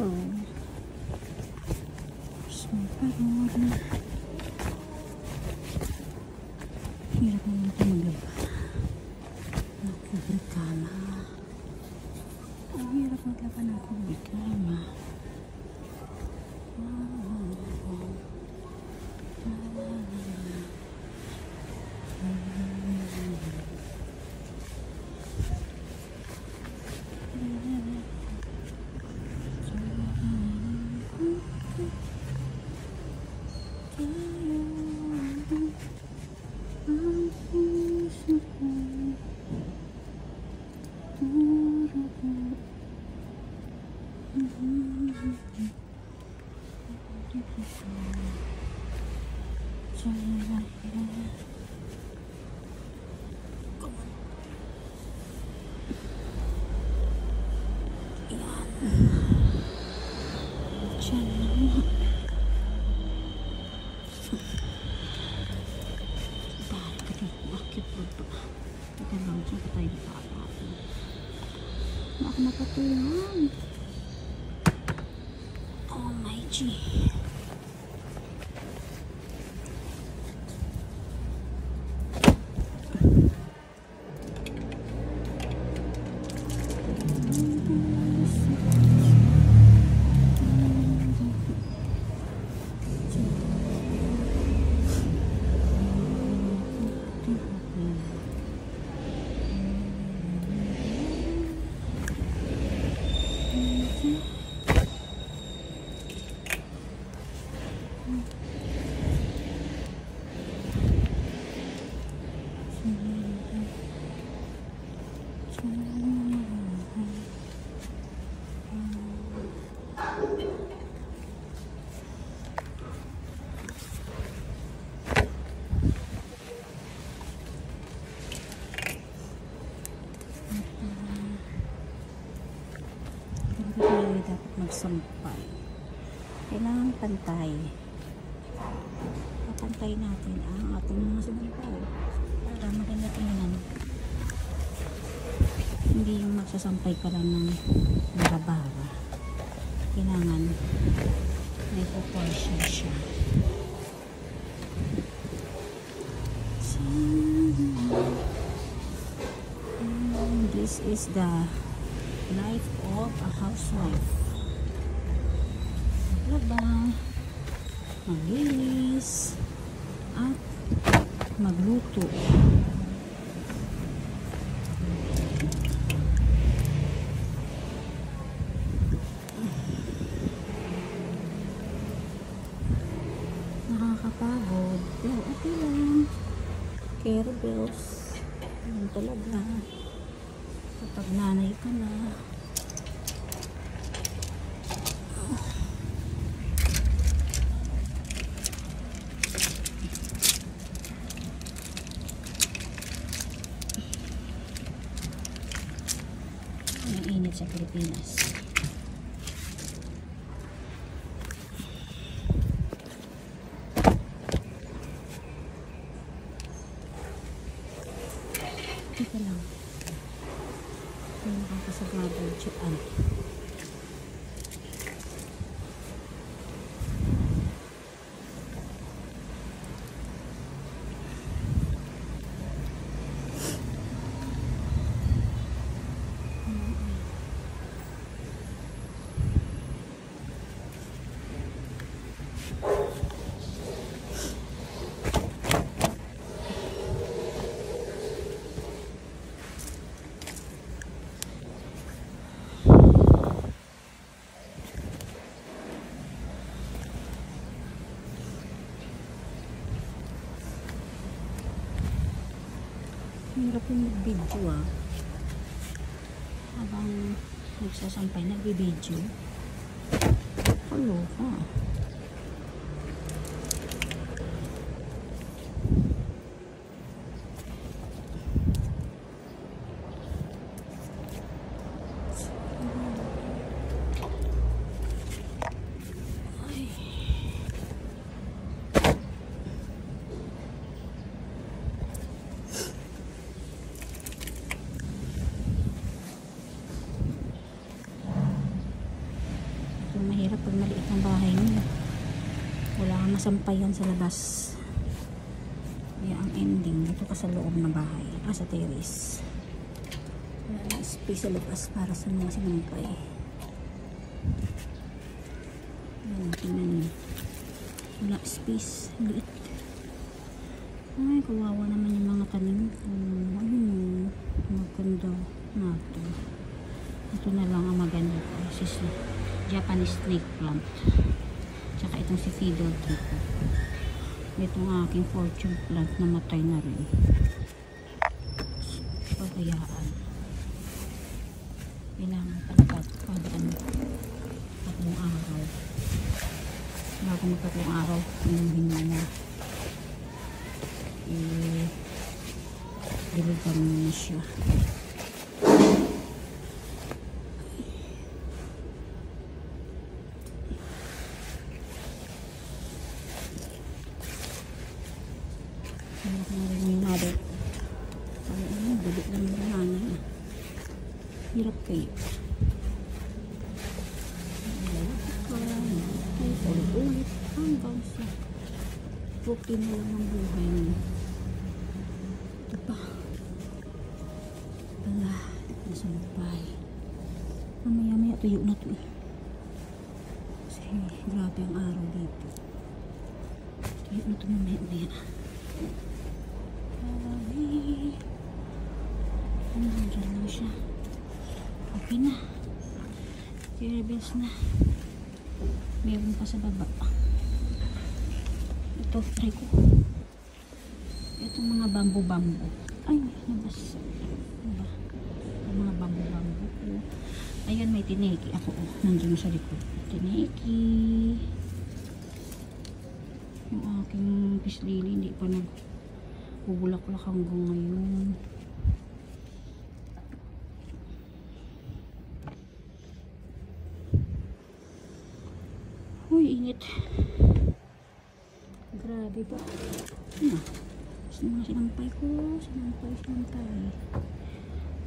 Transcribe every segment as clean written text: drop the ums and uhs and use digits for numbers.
ito. Parang hirap naman ito maglaba. Nakubri kama. Ang hirap maglaba ng kubri kama. Ako napatulang. Oh my G. Dapat magsampay. Kailangan pantay. Papantay natin ang ating mga sampay para maganda tingnan. Hindi yung magsasampay ka lang ng bara-bara. Kailangan may proportion siya. So, this is the life of a housewife. Maglaba, maglinis, at magluto. Nakakapagod, pero okay lang. Care bills. Yan talaga. Kapag nanay ka na, ang init sa Pilipinas. Ito lang. May nakakasagabal dyan. Hirap yung mag-video habang nagsasampay, nag-video. Hello ka. Yung mahirap pag maliit ang bahay niyo. Wala kang masampayan sa labas. Kaya ang ending, dito ka sa loob ng bahay. Sa terrace. Wala na space sa labas para sa mga sinampay. Ayan, tingnan niyo. Wala space. Liit. Ay, kawawa naman yung mga tanim ko. Ayun, maganda nato. Ito na lang ang maganda ko. Sis, Japanese snake plant. Tsaka itong si fiddle tree ko. Itong aking fortune plant na matay na rin. Pabayaan. Kailangan talaga pag tatlong araw. Bago magtatlong araw, hinuhin na. Diligan mo na siya. Anak na rin yung mother. Sabi ano, bilit lang yung nanay. Hirap kayo. Ay, ulit-ulit. Hanggang sa routine na lang ang buhay niya. Ito pa. Wala. Nasumpay. Mamaya-maya tuyo na to eh. Kasi grabe ang araw dito. Tuyo na to mamaya-maya. Ay. Nandiyan lang siya. Okay na. I-reverse na. Meron pa sa baba. Ito, try ko. Itong mga bambu-bambu. Ay, nabas. Diba? Yung mga bambu-bambu ko. Ayan, may tineki ako. Nandiyan sa likod. Tineki. Yung aking pislili, hindi pa nagbubulak-bulak hanggang ngayon. Uy, init. Grabe ba? Ano? Sino nga sinampay ko? Sinampay.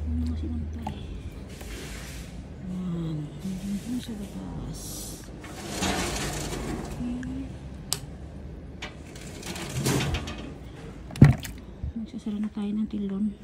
Ano nga sinampay? Ayan. Hindi mo sa labas. Okay. Magsasara na tayo ng tilon.